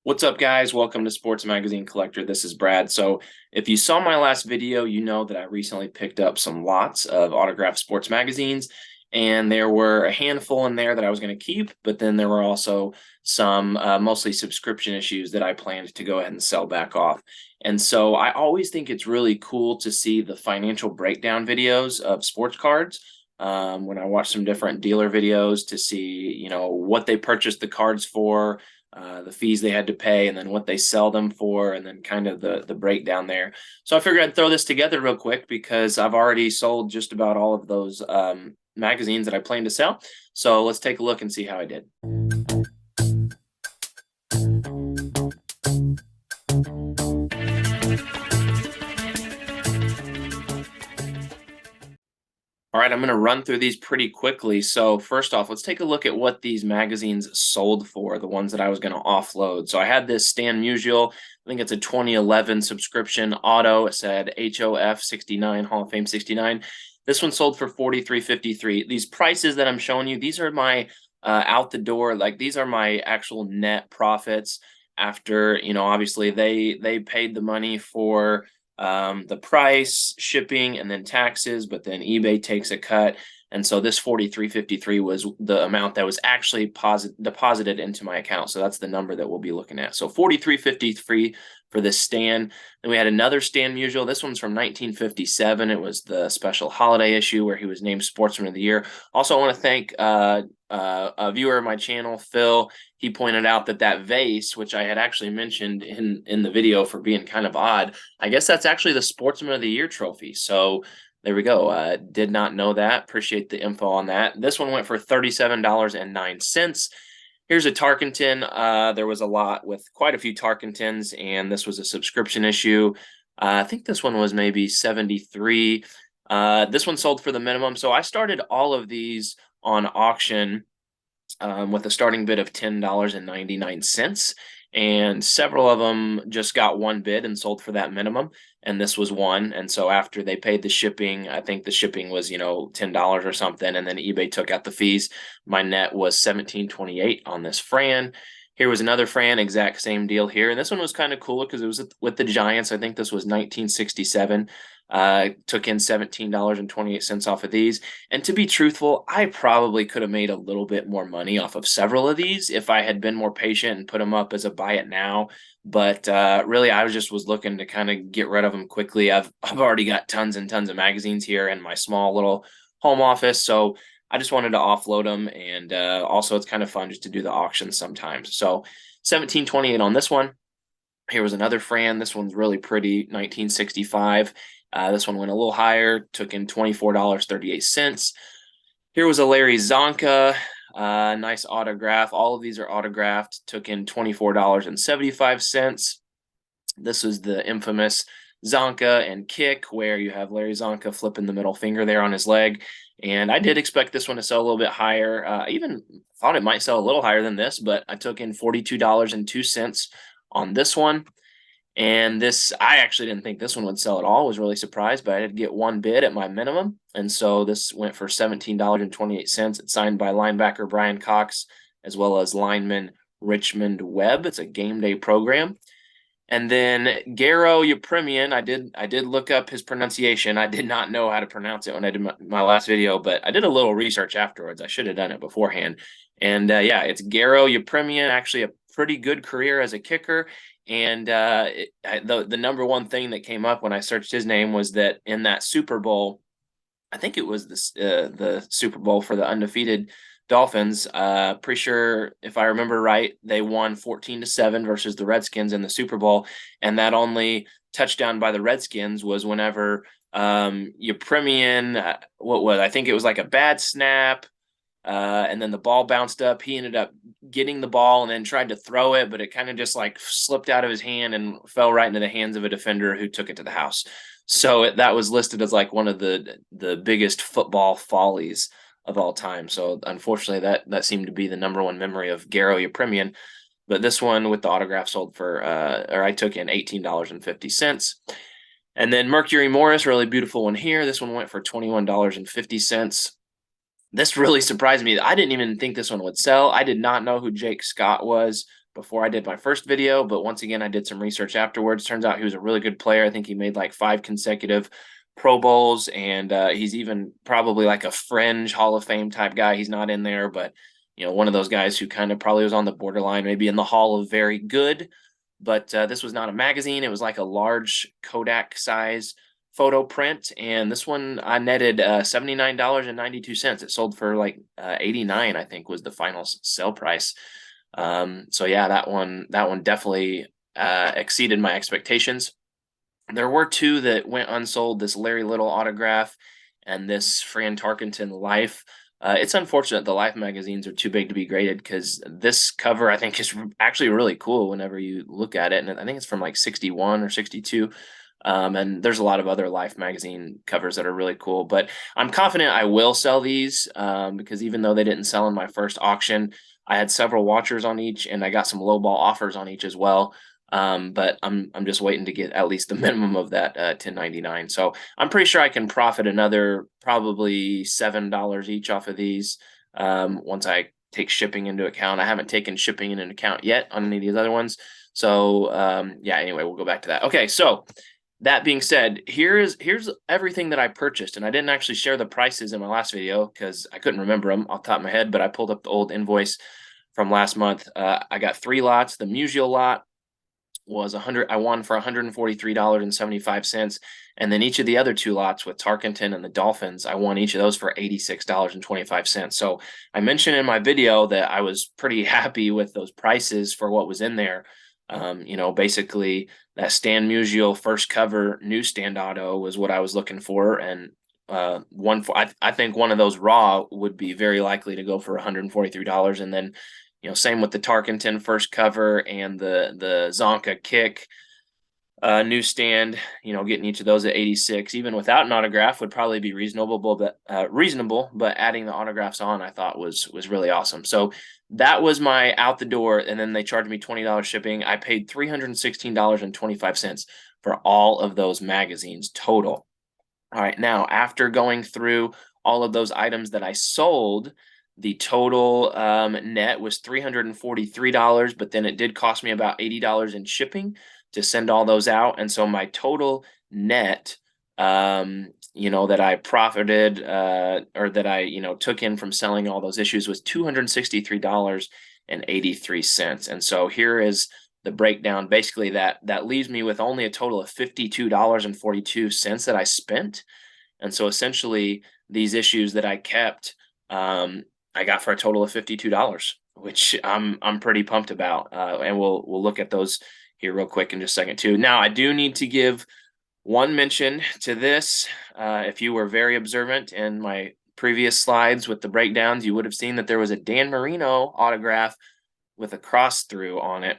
What's up, guys? Welcome to Sports Magazine Collector. This is Brad. So, if you saw my last video, you know that I recently picked up some lots of autographed sports magazines, and there were a handful in there that I was going to keep, but then there were also some mostly subscription issues that I planned to go ahead and sell back off. And so, I always think it's really cool to see the financial breakdown videos of sports cards. When I watch some different dealer videos to see, what they purchased the cards for, the fees they had to pay, and then what they sell them for, and then kind of the breakdown there. So I figured I'd throw this together real quick because I've already sold just about all of those magazines that I plan to sell. So let's take a look and see how I did. All right, I'm going to run through these pretty quickly. So first off, let's take a look at what these magazines sold for, the ones that I was going to offload. So I had this Stan Musial, I think it's a 2011 subscription auto. It said HOF 69, Hall of Fame 69. This one sold for $43.53. These prices that I'm showing you, these are my out the door, like these are my actual net profits after, obviously they paid the money for the price, shipping, and then taxes, but then eBay takes a cut. And so this 43.53 was the amount that was actually deposited into my account. So that's the number that we'll be looking at. So 43.53 for this Stan. Then we had another Stan Musial. This one's from 1957. It was the special holiday issue where he was named Sportsman of the Year. Also, I want to thank a viewer of my channel, Phil. He pointed out that vase, which I had actually mentioned in the video for being kind of odd, I guess that's actually the Sportsman of the Year trophy. So there we go. Did not know that. Appreciate the info on that. This one went for $37.09. Here's a Tarkenton. There was a lot with quite a few Tarkentons, and this was a subscription issue. I think this one was maybe 73. This one sold for the minimum. So I started all of these on auction with a starting bid of $10.99. And several of them just got one bid and sold for that minimum. And this was one. And so after they paid the shipping, I think the shipping was, $10 or something. And then eBay took out the fees. My net was $17.28 on this Fran. Here was another Fran, exact same deal here. And this one was kind of cooler because it was with the Giants. I think this was 1967. Took in $17.28 off of these. And to be truthful, I probably could have made a little bit more money off of several of these if I had been more patient and put them up as a buy it now. But really, I was looking to kind of get rid of them quickly. I've already got tons and tons of magazines here in my small little home office, so I just wanted to offload them. And also, it's kind of fun just to do the auctions sometimes. So 17.28 on this one. Here was another Fran. This one's really pretty, 1965. This one went a little higher, took in $24.38. Here was a Larry Csonka, nice autograph. All of these are autographed, took in $24.75. This was the infamous Csonka and kick, where you have Larry Csonka flipping the middle finger there on his leg. And I did expect this one to sell a little bit higher. I even thought it might sell a little higher than this, but I took in $42.02 on this one. And this, I actually didn't think this one would sell at all. I was really surprised, but I did get one bid at my minimum. And so this went for $17.28. It's signed by linebacker Brian Cox, as well as lineman Richmond Webb. It's a game day program. And then Garo Yepremian, I did look up his pronunciation. I did not know how to pronounce it when I did my last video, but I did a little research afterwards. I should have done it beforehand. And yeah, it's Garo Yepremian, actually a pretty good career as a kicker. And the number one thing that came up when I searched his name was that in that Super Bowl, I think it was the Super Bowl for the undefeated Dolphins. Pretty sure if I remember right, they won 14-7 versus the Redskins in the Super Bowl, and that only touchdown by the Redskins was whenever Yepremian, what was I think it was like a bad snap. And then the ball bounced up. He ended up getting the ball and then tried to throw it, but it kind of just like slipped out of his hand and fell right into the hands of a defender who took it to the house. So that was listed as like one of the biggest football follies of all time. So unfortunately, that seemed to be the number one memory of Garo Yepremian. But this one with the autograph sold for, or I took in $18.50. And then Mercury Morris, really beautiful one here. This one went for $21.50. This really surprised me. I didn't even think this one would sell. I did not know who Jake Scott was before I did my first video, but once again, I did some research afterwards. Turns out he was a really good player. I think he made like 5 consecutive Pro Bowls, and he's even probably like a fringe Hall of Fame type guy. He's not in there, but one of those guys who kind of probably was on the borderline, maybe in the Hall of Very Good. But this was not a magazine. It was like a large Kodak size photo print, and this one I netted $79.92. It sold for like 89, I think, was the final sale price. So yeah, that one definitely exceeded my expectations. There were 2 that went unsold, this Larry Little autograph and this Fran Tarkenton Life. It's unfortunate the Life magazines are too big to be graded, because this cover I think is actually really cool whenever you look at it, and I think it's from like 61 or 62. And there's a lot of other Life magazine covers that are really cool, but I'm confident I will sell these, because even though they didn't sell in my first auction, I had several watchers on each, and I got some lowball offers on each as well. But I'm just waiting to get at least the minimum of that 1099. So I'm pretty sure I can profit another probably $7 each off of these, once I take shipping into account. I haven't taken shipping into account yet on any of these other ones. So yeah, anyway, we'll go back to that. Okay, so that being said, here's everything that I purchased, and I didn't actually share the prices in my last video because I couldn't remember them off the top of my head, but I pulled up the old invoice from last month. I got 3 lots. The Musial lot was I won for $143.75, and then each of the other 2 lots with Tarkenton and the Dolphins, I won each of those for $86.25. So I mentioned in my video that I was pretty happy with those prices for what was in there. Basically that Stan Musial first cover newsstand auto was what I was looking for, and I think one of those raw would be very likely to go for $143, and then same with the Tarkenton first cover and the Csonka kick newsstand, getting each of those at 86, even without an autograph, would probably be reasonable, but adding the autographs on, I thought was really awesome. So that was my out the door, and then they charged me $20 shipping. I paid $316.25 for all of those magazines total. All right, now after going through all of those items that I sold, the total net was $343, but then it did cost me about $80 in shipping to send all those out. And so my total net, that I profited, or that I, took in from selling all those issues, was $263.83. And so here is the breakdown. Basically, that leaves me with only a total of $52.42 that I spent. And so essentially, these issues that I kept, I got for a total of $52, which I'm pretty pumped about. And we'll look at those here real quick in just a second too. Now, I do need to give one mention to this. If you were very observant in my previous slides with the breakdowns, you would have seen that there was a Dan Marino autograph with a cross through on it.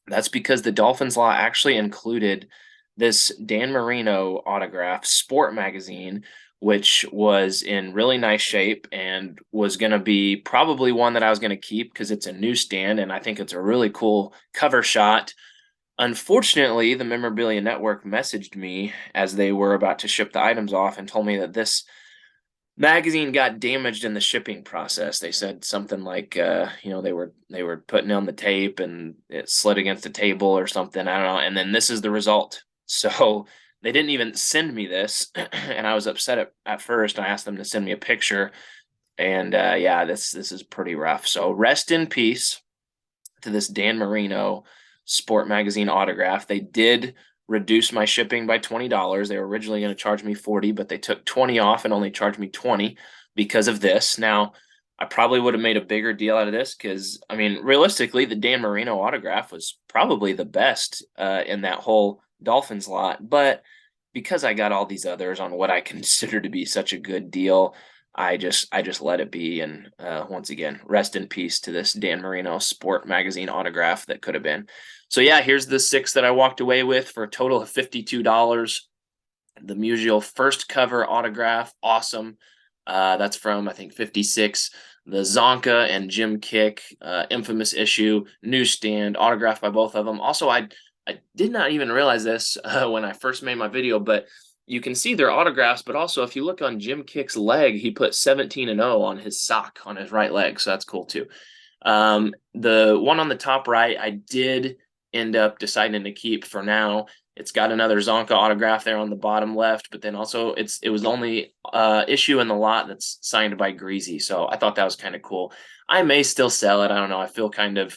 That's because the Dolphins law actually included this Dan Marino autograph sport magazine, which was in really nice shape and was going to be probably one that I was going to keep because it's a newsstand and I think it's a really cool cover shot. Unfortunately, the Memorabilia Network messaged me as they were about to ship the items off and told me that this magazine got damaged in the shipping process. They said something like, they were putting on the tape and it slid against the table or something. I don't know. And then this is the result. So they didn't even send me this, and I was upset at first. I asked them to send me a picture, and yeah, this is pretty rough. So rest in peace to this Dan Marino sport magazine autograph. They did reduce my shipping by $20. They were originally going to charge me $40, but they took 20 off and only charged me $20 because of this. Now, I probably would have made a bigger deal out of this because, I mean, realistically, the Dan Marino autograph was probably the best in that whole Dolphins lot. But because I got all these others on what I consider to be such a good deal, I just let it be. And once again, rest in peace to this Dan Marino sport magazine autograph that could have been. So yeah, here's the 6 that I walked away with for a total of $52. The Musial first cover autograph, awesome. That's from, I think, 56. The Csonka and Jim Kick, infamous issue, newsstand, autographed by both of them. Also, I did not even realize this when I first made my video, but you can see their autographs. But also, if you look on Jim Kick's leg, he put 17-0 on his sock on his right leg. So that's cool too. The one on the top right, I did end up deciding to keep for now. It's got another Csonka autograph there on the bottom left, but then also it was the only issue in the lot that's signed by Greasy. So I thought that was kind of cool. I may still sell it. I don't know. I feel kind of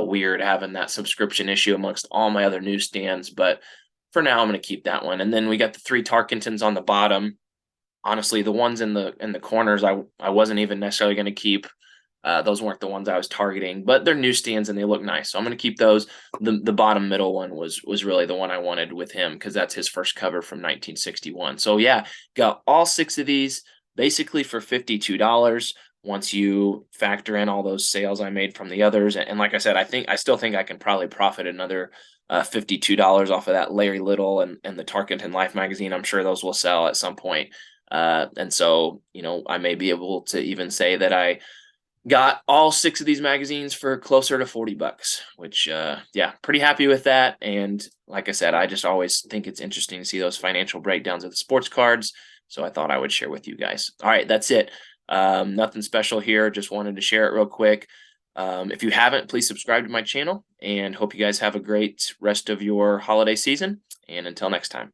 weird having that subscription issue amongst all my other newsstands, but for now I'm going to keep that one. And then we got the 3 Tarkentons on the bottom. Honestly, the ones in the corners I wasn't even necessarily going to keep. Those weren't the ones I was targeting, but they're newsstands and they look nice. So I'm going to keep those. The bottom middle one was really the one I wanted with him because that's his first cover from 1961. So yeah, got all 6 of these basically for $52 once you factor in all those sales I made from the others. And like I said, I still think I can probably profit another $52 off of that Larry Little and the Tarkenton Life magazine. I'm sure those will sell at some point. And so, I may be able to even say that I got all 6 of these magazines for closer to $40, which, yeah, pretty happy with that. And like I said, I just always think it's interesting to see those financial breakdowns of the sports cards. So I thought I would share with you guys. All right, that's it. Nothing special here. Just wanted to share it real quick. If you haven't, please subscribe to my channel and hope you guys have a great rest of your holiday season. And until next time.